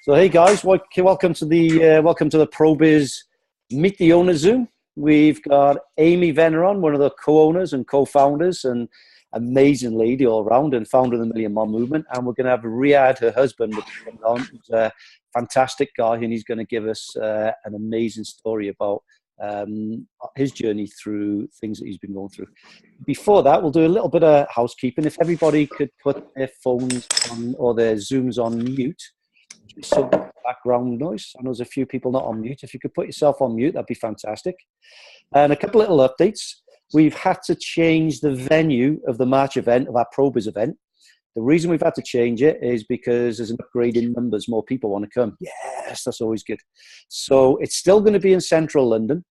So hey guys, welcome to the ProBiz Meet the Owner Zoom. We've got Amy Venner on, one of the co-owners and co-founders, and amazing lady all around, and founder of the Million Mile Movement. And we're going to have Riadh, her husband, coming on. He's a fantastic guy, and he's going to give us an amazing story about his journey through things that he's been going through. Before that, we'll do a little bit of housekeeping. If everybody could put their phones on or their Zooms on mute. Some background noise. I know there's a few people not on mute. If you could put yourself on mute, that'd be fantastic. And a couple little updates. We've had to change the venue of the March event, of our ProBiz event. The reason we've had to change it is because there's an upgrade in numbers. More people want to come. Yes, that's always good. So it's still going to be in central London.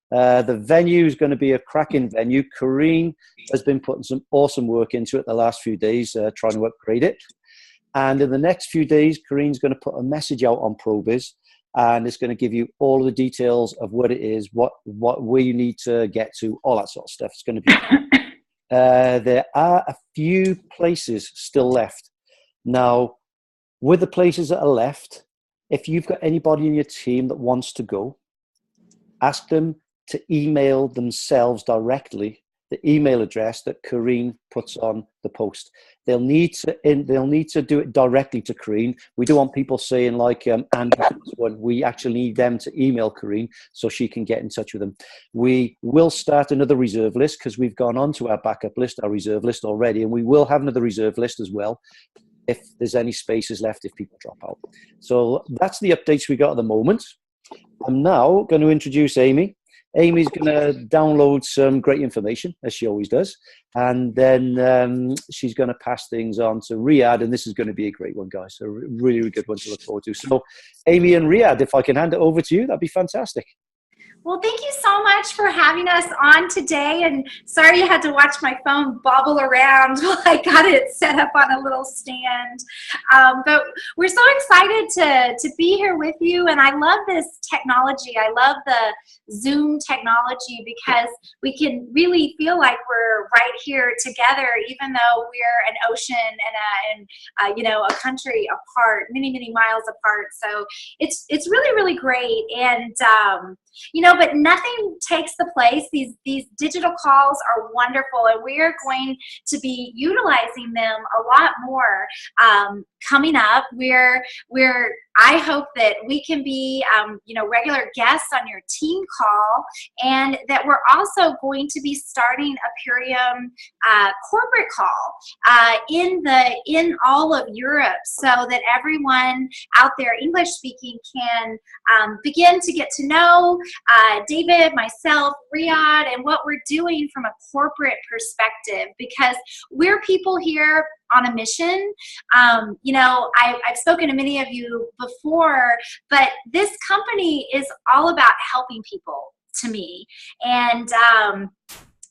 The venue is going to be a cracking venue. Corrine has been putting some awesome work into it the last few days, trying to upgrade it. And in the next few days, Corrine's going to put a message out on ProBiz, and it's going to give you all of the details of what it is, where you need to get to, all that sort of stuff. It's going to be. There are a few places still left. Now, with the places that are left, if you've got anybody in your team that wants to go, ask them to email themselves directly the email address that Corrine puts on the post. They'll need to do it directly to Corrine. We don't want people saying like, and we actually need them to email Corrine so she can get in touch with them. We will start another reserve list because we've gone on to our backup list, our reserve list already, and we will have another reserve list as well if there's any spaces left if people drop out. So that's the updates we got at the moment. I'm now going to introduce Amy. Amy's going to download some great information, as she always does, and then she's going to pass things on to Riadh, and this is going to be a great one, guys. So really, really good one to look forward to. So, Amy and Riadh, if I can hand it over to you, that'd be fantastic. Well, thank you so much for having us on today, and sorry you had to watch my phone bobble around while I got it set up on a little stand. But we're so excited to be here with you, and I love this technology. I love the Zoom technology because we can really feel like we're right here together, even though we're an ocean and a country apart, many, many miles apart. So it's really, really great, and but nothing takes the place. These digital calls are wonderful, and we are going to be utilizing them a lot more coming up. I hope that we can be, regular guests on your team call, and that we're also going to be starting a Purium corporate call in all of Europe, so that everyone out there English speaking can begin to get to know David, myself, Riadh, and what we're doing from a corporate perspective, because we're people here on a mission. I've spoken to many of you before, but this company is all about helping people, to me. And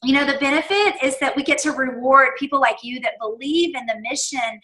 the benefit is that we get to reward people like you that believe in the mission,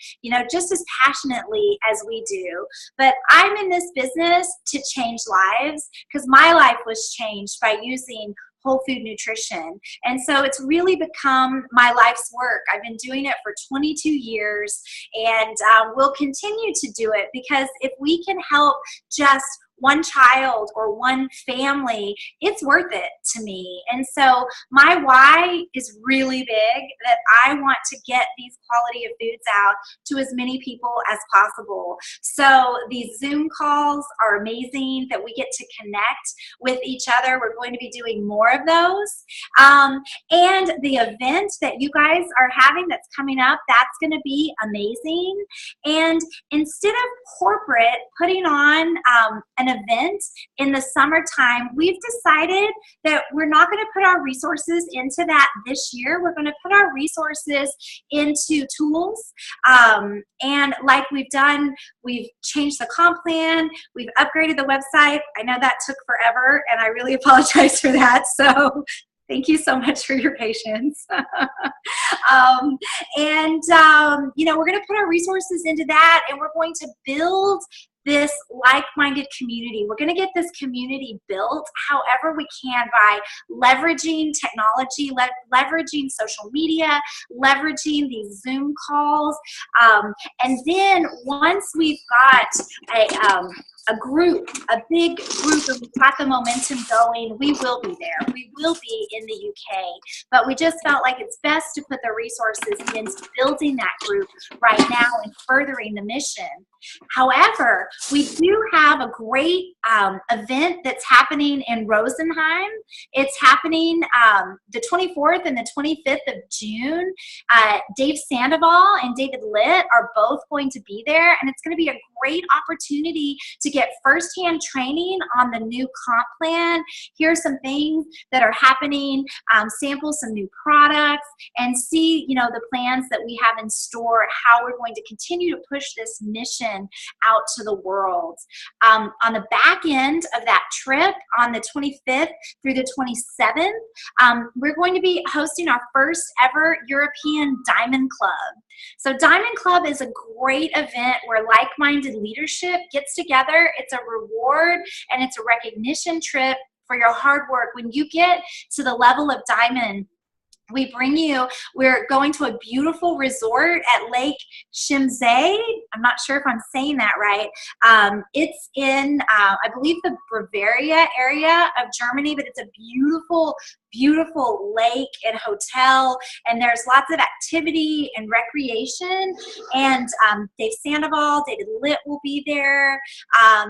just as passionately as we do. But I'm in this business to change lives, because my life was changed by using whole food nutrition. And so it's really become my life's work. I've been doing it for 22 years, and we'll continue to do it, because if we can help just one child or one family, it's worth it to me. And so my why is really big, that I want to get these quality of foods out to as many people as possible. So these Zoom calls are amazing, that we get to connect with each other. We're going to be doing more of those. And the event that you guys are having that's coming up, that's going to be amazing. And instead of corporate putting on an event in the summertime, we've decided that we're not going to put our resources into that this year. We're going to put our resources into tools. And like we've done, we've changed the comp plan, we've upgraded the website. I know that took forever, and I really apologize for that. So thank you so much for your patience. We're going to put our resources into that, and we're going to build this like-minded community. We're going to get this community built however we can by leveraging technology, leveraging social media, leveraging these Zoom calls. And then once we've got a group, a big group, and we've got the momentum going, we will be there. We will be in the UK. But we just felt like it's best to put the resources into building that group right now and furthering the mission. However, we do have a great event that's happening in Rosenheim. It's happening the 24th and the 25th of June. Dave Sandoval and David Litt are both going to be there, and it's going to be a great opportunity to get firsthand training on the new comp plan, hear some things that are happening, sample some new products, and see, you know, the plans that we have in store, how we're going to continue to push this mission out to the world. On the back end of that trip, on the 25th through the 27th, we're going to be hosting our first ever European Diamond Club. So Diamond Club is a great event where like-minded leadership gets together. It's a reward and it's a recognition trip for your hard work. When you get to the level of diamond, we're going to a beautiful resort at Lake Chiemsee. I'm not sure if I'm saying that right. It's in, I believe, the Bavaria area of Germany, but it's a beautiful, beautiful lake and hotel, and there's lots of activity and recreation, and Dave Sandoval, David Litt will be there.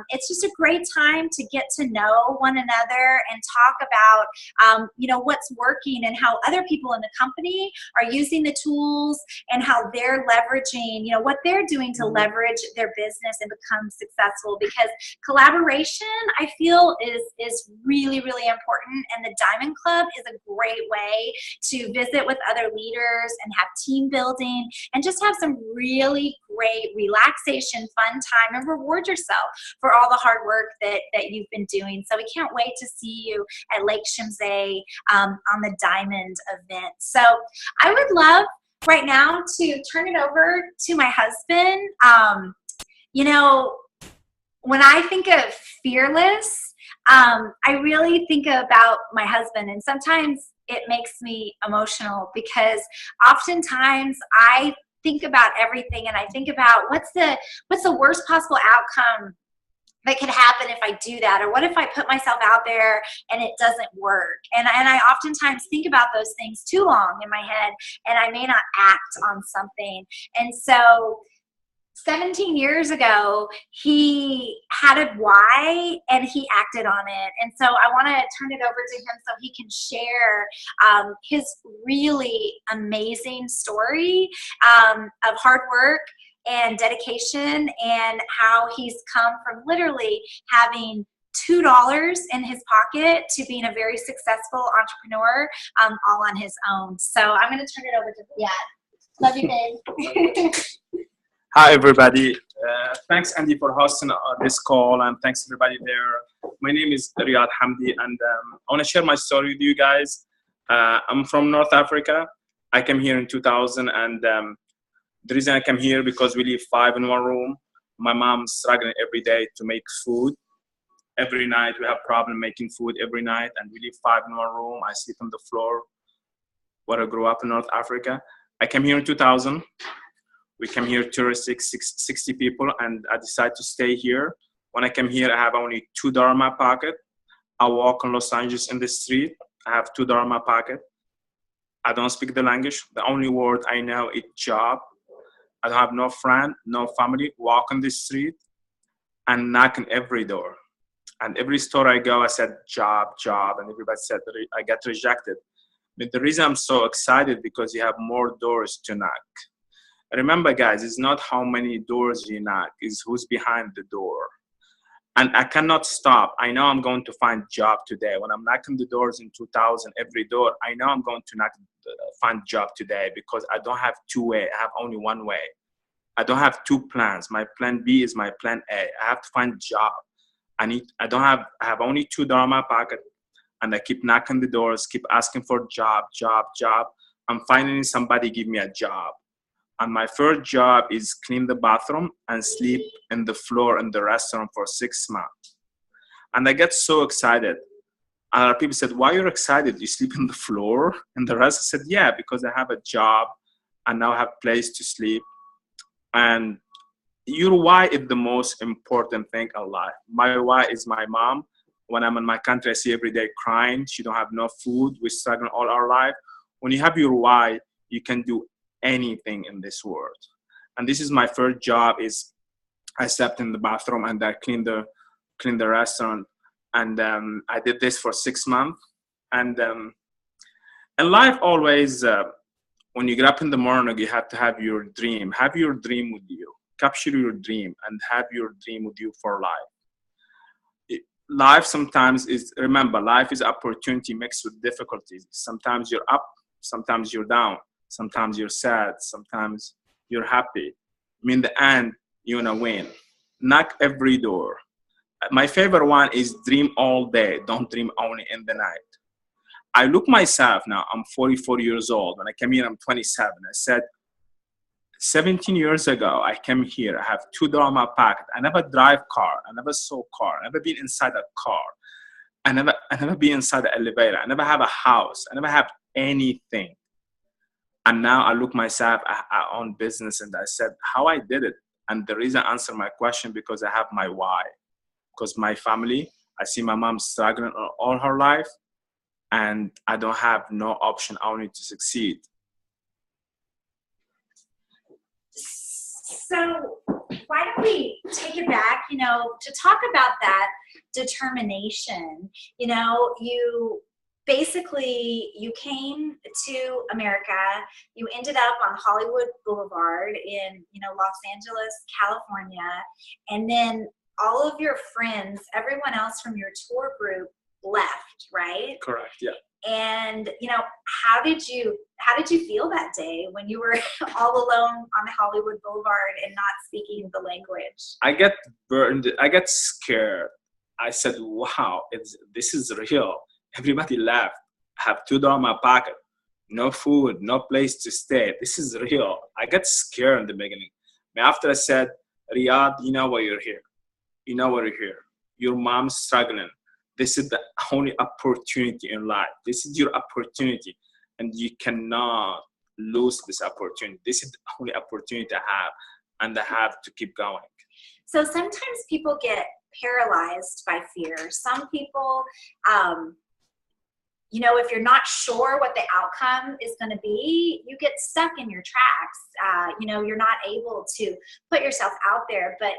It's just a great time to get to know one another and talk about you know, what's working and how other people in the company are using the tools and how they're leveraging, you know, what they're doing to leverage their business and become successful, because collaboration, I feel, is really, really important, and the Diamond Club is a great way to visit with other leaders and have team building and just have some really great relaxation, fun time, and reward yourself for all the hard work that you've been doing. So we can't wait to see you at Lake Chiemsee on the Diamond event. So I would love right now to turn it over to my husband. You know, when I think of fearless, I really think about my husband, and sometimes it makes me emotional because oftentimes I think about everything and I think about what's the worst possible outcome that could happen if I do that, or what if I put myself out there and it doesn't work? And I oftentimes think about those things too long in my head, and I may not act on something. And so 17 years ago, he had a why and he acted on it. And so I want to turn it over to him so he can share his really amazing story of hard work and dedication, and how he's come from literally having $2 in his pocket to being a very successful entrepreneur all on his own. So I'm going to turn it over to Riadh. Love you, babe. Hi, everybody. Thanks, Andy, for hosting this call, and thanks, everybody there. My name is Riadh Hamdi, and I want to share my story with you guys. I'm from North Africa. I came here in 2000, and the reason I came here because we live 5 in one room. My mom's struggling every day to make food. Every night we have problem making food every night, and we live 5 in one room. I sleep on the floor. Where I grew up in North Africa. I came here in 2000. We came here touristic, 60 people, and I decided to stay here. When I came here, I have only $2 in my pocket. I walk in Los Angeles in the street. I have $2 in my pocket. I don't speak the language. The only word I know is job. I don't have no friend, no family. Walk on the street and knock on every door. And every store I go, I said, job, job. And everybody said that I got rejected. But the reason I'm so excited because you have more doors to knock. Remember, guys, it's not how many doors you knock, it's who's behind the door. And I cannot stop. I know I'm going to find job today. When I'm knocking the doors in 2000, every door, I know I'm going to find job today because I don't have two way. I have only one way. I don't have two plans. My plan B is my plan A. I have to find job. I have only $2 in my pocket, and I keep knocking the doors, keep asking for job, job, job. I'm finding somebody give me a job. And my first job is clean the bathroom and sleep in the floor in the restaurant for 6 months. And I get so excited. And people said, why you're excited? You sleep on the floor? And the rest said, yeah, because I have a job and now I have a place to sleep. And your why is the most important thing in life. My why is my mom. When I'm in my country, I see every day crying. She don't have no food. We struggle all our life. When you have your why, you can do anything in this world. And this is my first job is I slept in the bathroom and I cleaned the restaurant. And I did this for 6 months. And in life always, when you get up in the morning, you have to have your dream. Have your dream with you. Capture your dream and have your dream with you for life. Life sometimes is, remember, life is opportunity mixed with difficulties. Sometimes you're up, sometimes you're down, sometimes you're sad, sometimes you're happy. In the end, you're gonna win. Knock every door. My favorite one is dream all day, don't dream only in the night. I look myself now, I'm 44 years old. When I came here, I'm 27. I said, 17 years ago, I came here. I have $2 in my pocket. I never drive car. I never saw car. I never been inside a car. I never been inside the elevator. I never have a house. I never have anything. And now I look myself, I own business, and I said, how I did it. And the reason I answer my question, because I have my why. Because my family, I see my mom struggling all her life, and I don't have no option only to succeed. So why don't we take it back, to talk about that determination. You basically, you came to America, you ended up on Hollywood Boulevard in, Los Angeles, California, and then all of your friends, everyone else from your tour group left, right? Correct, yeah. And, how did you feel that day when you were all alone on Hollywood Boulevard and not speaking the language? I get burned. I get scared. I said, wow, this is real. Everybody left. I have $2 in my pocket. No food, no place to stay. This is real. I get scared in the beginning. But after I said, Riadh, you know why you're here. You know why you're here. Your mom's struggling. This is the only opportunity in life. This is your opportunity, and you cannot lose this opportunity. This is the only opportunity I have, and I have to keep going. So sometimes people get paralyzed by fear. Some people, if you're not sure what the outcome is going to be, you get stuck in your tracks. You're not able to put yourself out there, but,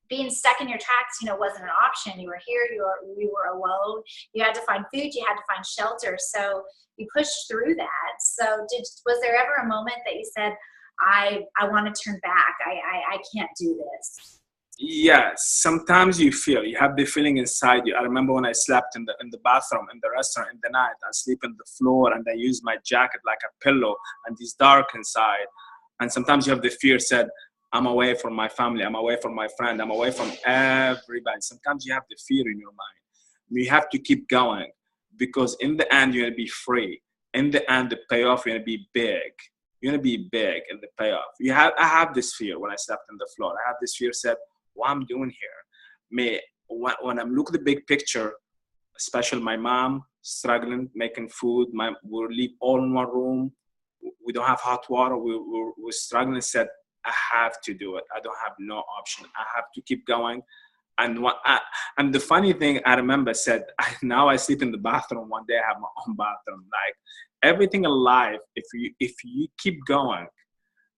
being stuck in your tracks, wasn't an option. You were here, you were alone. You had to find food, you had to find shelter. So you pushed through that. So was there ever a moment that you said, I want to turn back. I can't do this? Yeah, sometimes you have the feeling inside you. I remember when I slept in the bathroom, in the restaurant in the night, I sleep on the floor and I use my jacket like a pillow, and it's dark inside. And sometimes you have the fear said, I'm away from my family, I'm away from my friend, I'm away from everybody. Sometimes you have the fear in your mind. You have to keep going, because in the end, you're going to be free. In the end, the payoff, you're going to be big. You're going to be big in the payoff. I have this fear when I slept on the floor. I have this fear said, what I'm doing here. When I'm looking at the big picture, especially my mom struggling, making food, we live all in one room. We don't have hot water. We're struggling. Said, I have to do it. I don't have no option. I have to keep going. And the funny thing I remember said, now I sleep in the bathroom. One day I have my own bathroom. Like everything in life, if you keep going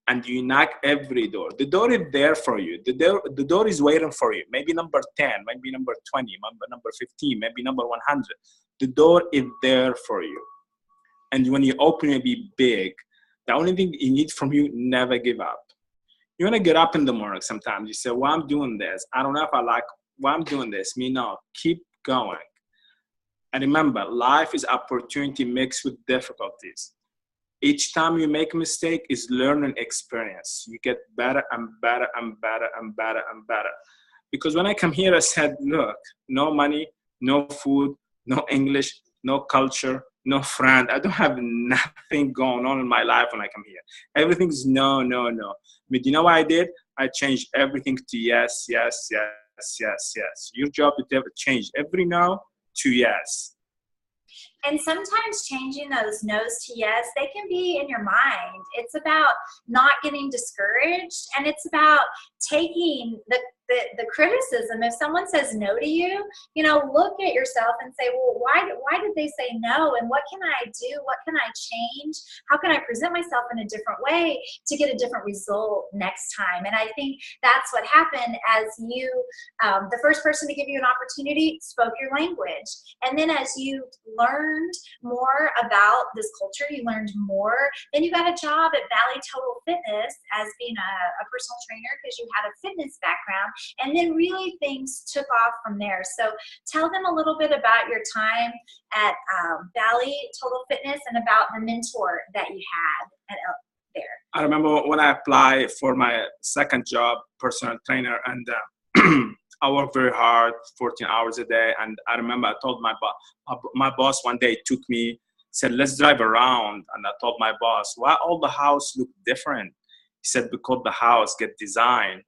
and you knock every door, the door is there for you. The door is waiting for you. Maybe number 10, maybe number 20, number 15, maybe number 100. The door is there for you. And when you open it, be big. The only thing you need from you, never give up. You want to get up in the morning sometimes. You say, well, I'm doing this. I don't know if I like why I'm doing this. No, keep going. And remember, life is opportunity mixed with difficulties. Each time you make a mistake is learning experience. You get better and better and better and better and better. Because when I come here, I said, look, no money, no food, no English, no culture, no friend. I don't have nothing going on in my life when I come here. Everything's no, no, no. But you know what I did? I changed everything to yes, yes, yes, yes, yes. Your job is to change every no to yes. And sometimes changing those no's to yes, they can be in your mind. It's about not getting discouraged, and it's about taking the criticism. If someone says no to you, you know, look at yourself and say, well, why did they say no? And what can I do? What can I change? How can I present myself in a different way to get a different result next time? And I think that's what happened as you, the first person to give you an opportunity spoke your language. And then as you learned more about this culture, you learned more, then you got a job at Valley Total Fitness as being a personal trainer because you had a fitness background. And then really things took off from there. So tell them a little bit about your time at Valley Total Fitness and about the mentor that you had there. I remember when I applied for my second job, personal trainer, and I worked very hard, 14 hours a day. And I remember I told my boss one day took me, said, let's drive around. And I told my boss, why all the house look different? He said, because the house get designed.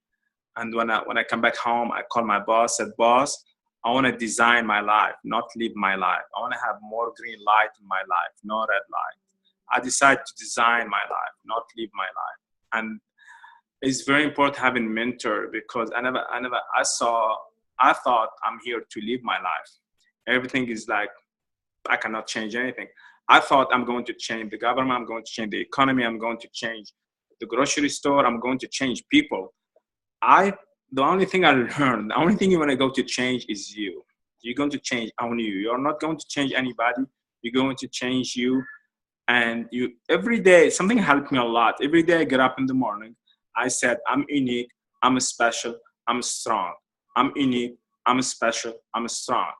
And when I come back home, I call my boss, said, boss, I want to design my life, not live my life. I want to have more green light in my life, no red light. I decided to design my life, not live my life. And it's very important having a mentor because I thought I'm here to live my life. Everything is like, I cannot change anything. I thought I'm going to change the government, I'm going to change the economy, I'm going to change the grocery store, I'm going to change people. The only thing I learned, the only thing you want to go to change is you. You're going to change only you. You're not going to change anybody. You're going to change you. And you every day, something helped me a lot. Every day I get up in the morning, I said, I'm unique, I'm special, I'm strong. I'm unique, I'm special, I'm strong.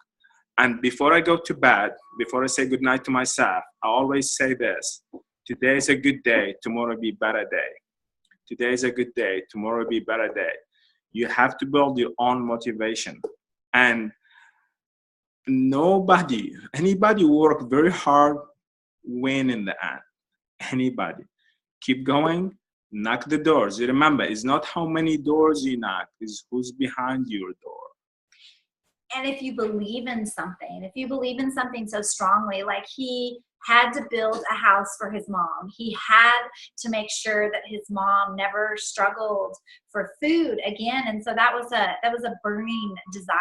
And before I go to bed, before I say goodnight to myself, I always say this: today is a good day, tomorrow will be a better day. Today is a good day, tomorrow will be a better day. You have to build your own motivation. And anybody work very hard, win in the end. Anybody. Keep going, knock the doors. You remember, it's not how many doors you knock, it's who's behind your door. And if you believe in something so strongly, like he had to build a house for his mom. He had to make sure that his mom never struggled for food again. And so that was a burning desire.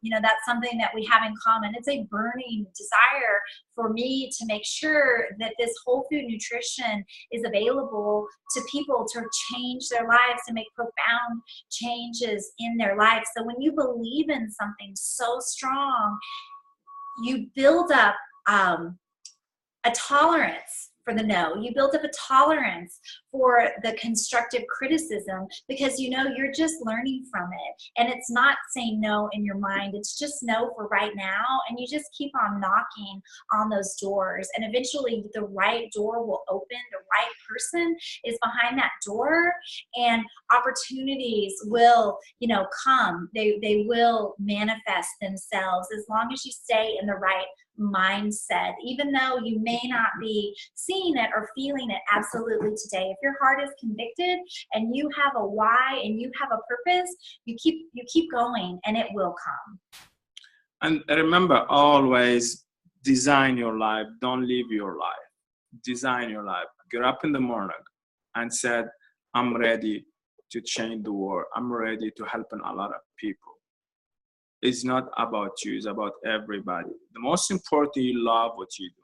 You know, that's something that we have in common. It's a burning desire for me to make sure that this whole food nutrition is available to people to change their lives, to make profound changes in their lives. So when you believe in something so strong, you build up a tolerance for the no. You build up a tolerance for the constructive criticism because you know you're just learning from it. And it's not saying no in your mind. It's just no for right now. And you just keep on knocking on those doors. And eventually the right door will open. The right person is behind that door. And opportunities will, you know, come. They will manifest themselves as long as you stay in the right mindset, even though you may not be seeing it or feeling it absolutely today. If your heart is convicted and you have a why and you have a purpose, you keep going and it will come. And remember, always design your life. Don't live your life. Design your life. Get up in the morning and said, I'm ready to change the world. I'm ready to help a lot of people. It's not about you, it's about everybody. The most important, you love what you do.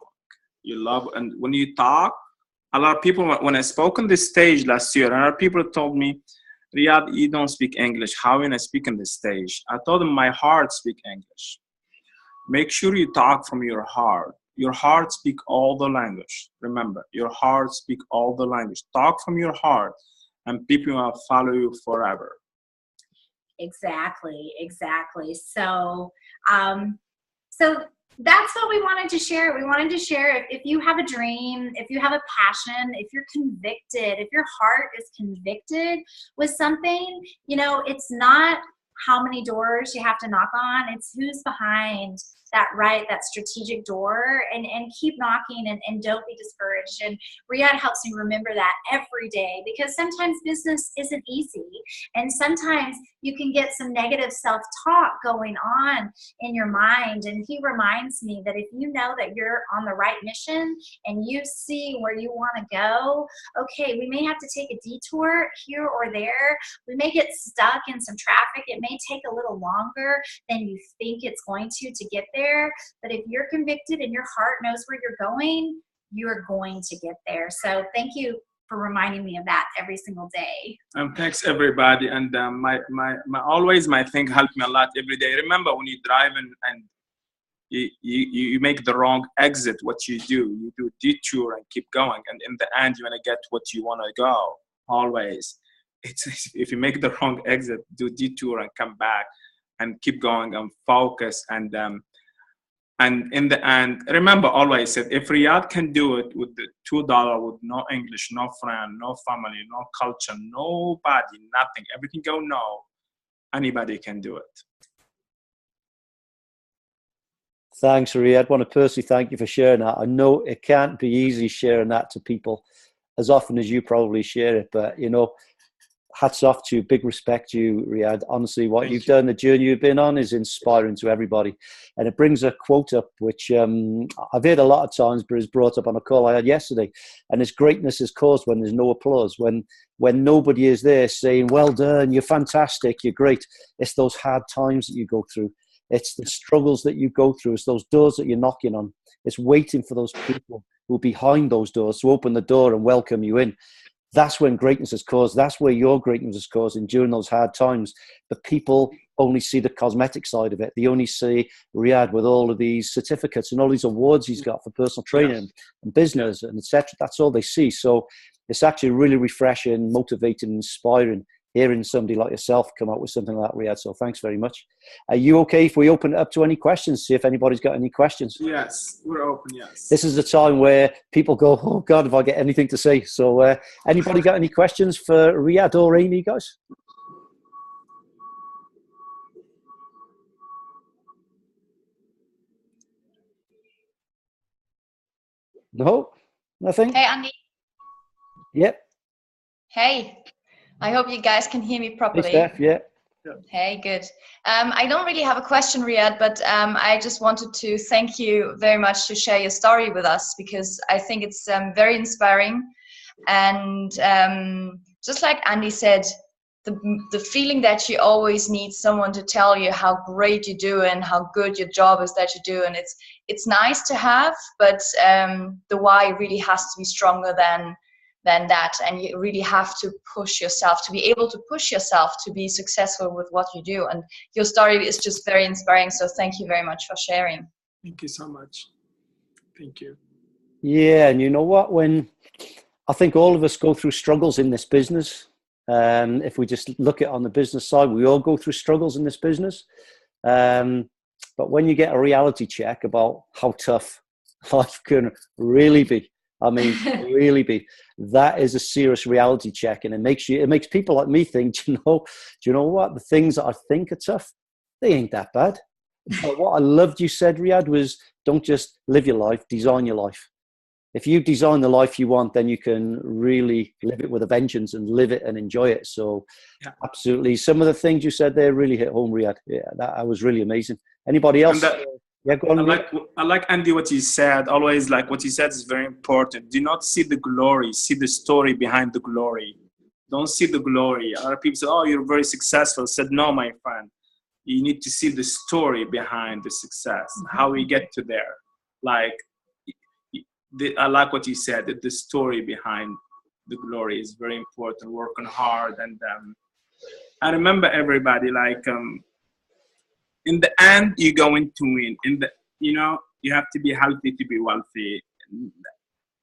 You love, and when you talk, a lot of people, when I spoke on this stage last year, a lot of people told me, Riadh, you don't speak English. How can I speak on this stage? I told them my heart speaks English. Make sure you talk from your heart. Your heart speaks all the language. Remember, your heart speaks all the language. Talk from your heart and people will follow you forever. Exactly. So, so that's what we wanted to share. We wanted to share if you have a dream, if you have a passion, if you're convicted, if your heart is convicted with something, you know, it's not how many doors you have to knock on. It's who's behind that strategic door, and keep knocking, and don't be discouraged. And Riadh helps me remember that every day, because sometimes business isn't easy, and sometimes you can get some negative self-talk going on in your mind. And he reminds me that if you know that you're on the right mission and you see where you want to go, okay, we may have to take a detour here or there. We may get stuck in some traffic. It may take a little longer than you think it's going to get there. But if you're convicted and your heart knows where you're going, you're going to get there. So thank you for reminding me of that every single day. Thanks everybody. And my thing helped me a lot every day. Remember, when you drive and you make the wrong exit, what you do detour and keep going, and in the end you're gonna get what you want to go. Always, it's if you make the wrong exit, do detour and come back and keep going and focus. And in the end, remember, always said, if Riadh can do it with the $2, with no English, no friend, no family, no culture, nobody, nothing, everything go no, anybody can do it. Thanks, Riadh. I want to personally thank you for sharing that. I know it can't be easy sharing that to people as often as you probably share it, but you know, hats off to you, big respect to you, Riadh. Honestly, what you've done, the journey you've been on, is inspiring to everybody. And it brings a quote up, which I've heard a lot of times, but is brought up on a call I had yesterday. And it's greatness is caused when there's no applause, when nobody is there saying, well done, you're fantastic, you're great. It's those hard times that you go through. It's the struggles that you go through. It's those doors that you're knocking on. It's waiting for those people who are behind those doors to open the door and welcome you in. That's when greatness is caused. That's where your greatness is caused, and during those hard times. But people only see the cosmetic side of it. They only see Riadh with all of these certificates and all these awards he's got for personal training and business and etc. That's all they see. So it's actually really refreshing, motivating, inspiring hearing somebody like yourself come up with something like that, Riadh. So thanks very much. Are you okay if we open it up to any questions? See if anybody's got any questions. Yes, we're open, yes. This is the time where people go, oh God, if I get anything to say. So anybody got any questions for Riadh or Amy, guys? No, nothing? Hey, Andy. Yep. Hey, I hope you guys can hear me properly. Hey, Steph, yeah. Hey, good. I don't really have a question, Riadh, but I just wanted to thank you very much to share your story with us, because I think it's very inspiring. And just like Andy said, the feeling that you always need someone to tell you how great you do and how good your job is that you do, and it's nice to have, but the why really has to be stronger than that, and you really have to push yourself to be able to push yourself to be successful with what you do. And your story is just very inspiring, so thank you very much for sharing. Thank you so much. Thank you. Yeah, and you know what, when I think all of us go through struggles in this business, if we just look at it on the business side, we all go through struggles in this business, but when you get a reality check about how tough life can really be, I mean, really be, that is a serious reality check. And it makes people like me think, do you know what? The things that I think are tough, they ain't that bad. But what I loved you said, Riadh, was don't just live your life, design your life. If you design the life you want, then you can really live it with a vengeance and live it and enjoy it. So absolutely. Some of the things you said there really hit home, Riadh. Yeah, that was really amazing. Anybody else? Yeah, go on. I like Andy, what he said. Always, like, what he said is very important. Do not see the glory, see the story behind the glory. Don't see the glory. Other people say, oh, you're very successful. I said, no, my friend. You need to see the story behind the success, how we get to there. Like, I like what he said, that the story behind the glory is very important, working hard. And I remember everybody, like, in the end, you're going to win. You have to be healthy to be wealthy.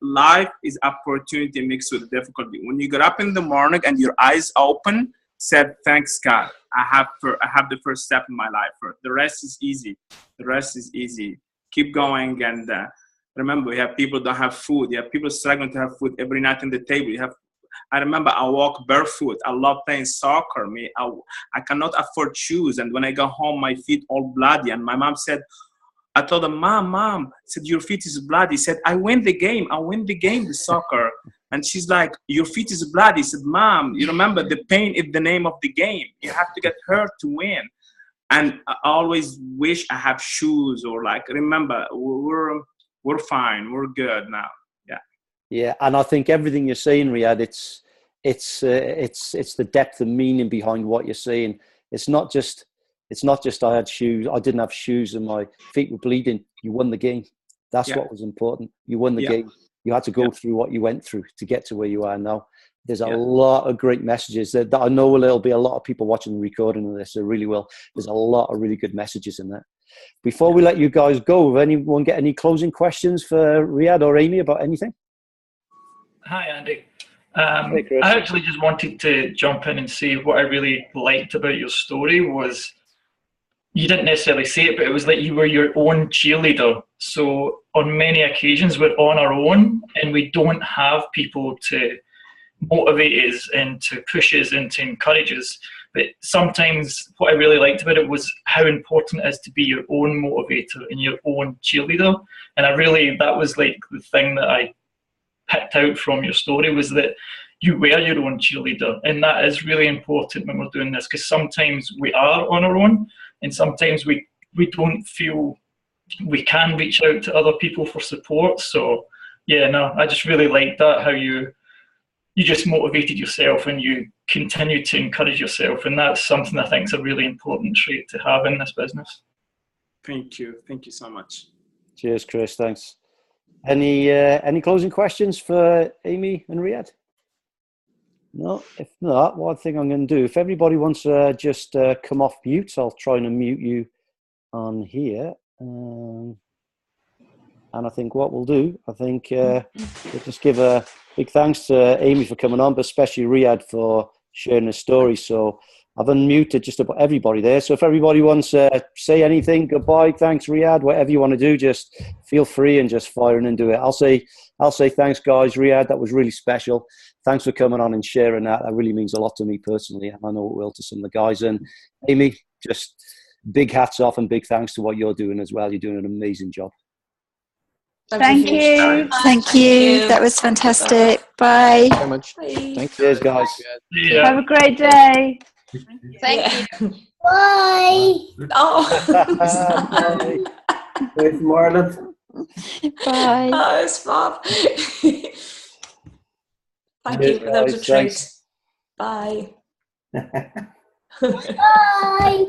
Life is opportunity mixed with difficulty. When you get up in the morning and your eyes open, said, thanks God, I have the first step in my life. The rest is easy. Keep going. And remember, you have people don't have food. You have people struggling to have food every night on the table. I remember I walk barefoot. I love playing soccer. I cannot afford shoes. And when I go home, my feet all bloody. And my mom said, I told him, Mom, I said, your feet is bloody. He said, I win the game, the soccer. And she's like, your feet is bloody. He said, Mom, you remember the pain is the name of the game. You have to get hurt to win. And I always wish I have shoes, or like, remember, we're fine. We're good now. Yeah. Yeah. And I think everything you're saying, Riadh, it's the depth and meaning behind what you're saying. It's not just I had shoes. I didn't have shoes and my feet were bleeding. You won the game. That's what was important. You won the game. You had to go through what you went through to get to where you are now. There's a lot of great messages that I know there'll be a lot of people watching the recording of this. There really will. There's a lot of really good messages in that. Before we let you guys go, will anyone get any closing questions for Riadh or Amy about anything? Hi, Andy. I actually just wanted to jump in and say what I really liked about your story was, you didn't necessarily say it, but it was like you were your own cheerleader. So on many occasions we're on our own and we don't have people to motivate us and to push us and to encourage us. But sometimes what I really liked about it was how important it is to be your own motivator and your own cheerleader. And that was like the thing that I picked out from your story, was that you were your own cheerleader. And that is really important when we're doing this, because sometimes we are on our own and sometimes we don't feel we can reach out to other people for support. So yeah, no, I just really liked that, how you just motivated yourself and you continue to encourage yourself. And that's something I think is a really important trait to have in this business. Thank you. Thank you so much. Cheers, Chris. Thanks. Any closing questions for Amy and Riadh? No, if not, one thing I'm going to do, if everybody wants to just come off mute, I'll try and unmute you on here. And I think what we'll do, we'll just give a big thanks to Amy for coming on, but especially Riadh for sharing his story. So I've unmuted just about everybody there. So if everybody wants to say anything, goodbye, thanks, Riadh, whatever you want to do, just feel free and just fire in and do it. I'll say thanks, guys. Riadh, that was really special. Thanks for coming on and sharing that. That really means a lot to me personally, and I know it will to some of the guys. And Amy, just big hats off and big thanks to what you're doing as well. You're doing an amazing job. Thank you. Thank you. That was fantastic. Bye. Thank you very much. Bye. Thank you. Cheers, guys. Yeah. Have a great day. Thank you. Bye. Bye. Bye from Ireland. Bye. Oh, it's fab. Thank you for those treats. Bye. Bye. Bye.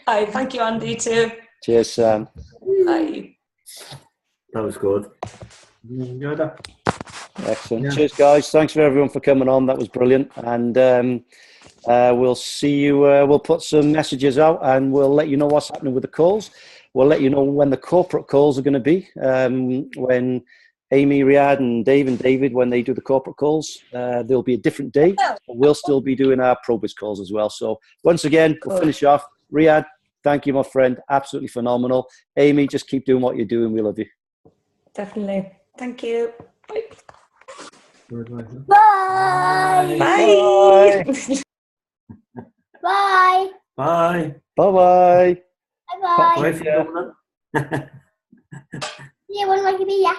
Bye. Thank you, Andy, too. Cheers, Sam. Bye. That was good. You enjoyed that? Excellent. Yeah. Cheers, guys. Thanks for everyone for coming on. That was brilliant. And we'll see you. We'll put some messages out and we'll let you know what's happening with the calls. We'll let you know when the corporate calls are going to be. When Amy, Riadh, and David, when they do the corporate calls, there'll be a different day. We'll still be doing our ProBiz calls as well. So once again, we'll finish off. Riadh, thank you, my friend. Absolutely phenomenal. Amy, just keep doing what you're doing. We love you. Definitely. Thank you. Bye. Bye. Bye. Bye. Bye. Bye. Bye-bye. Bye. Bye for coming on. Yeah, one more to be, yeah.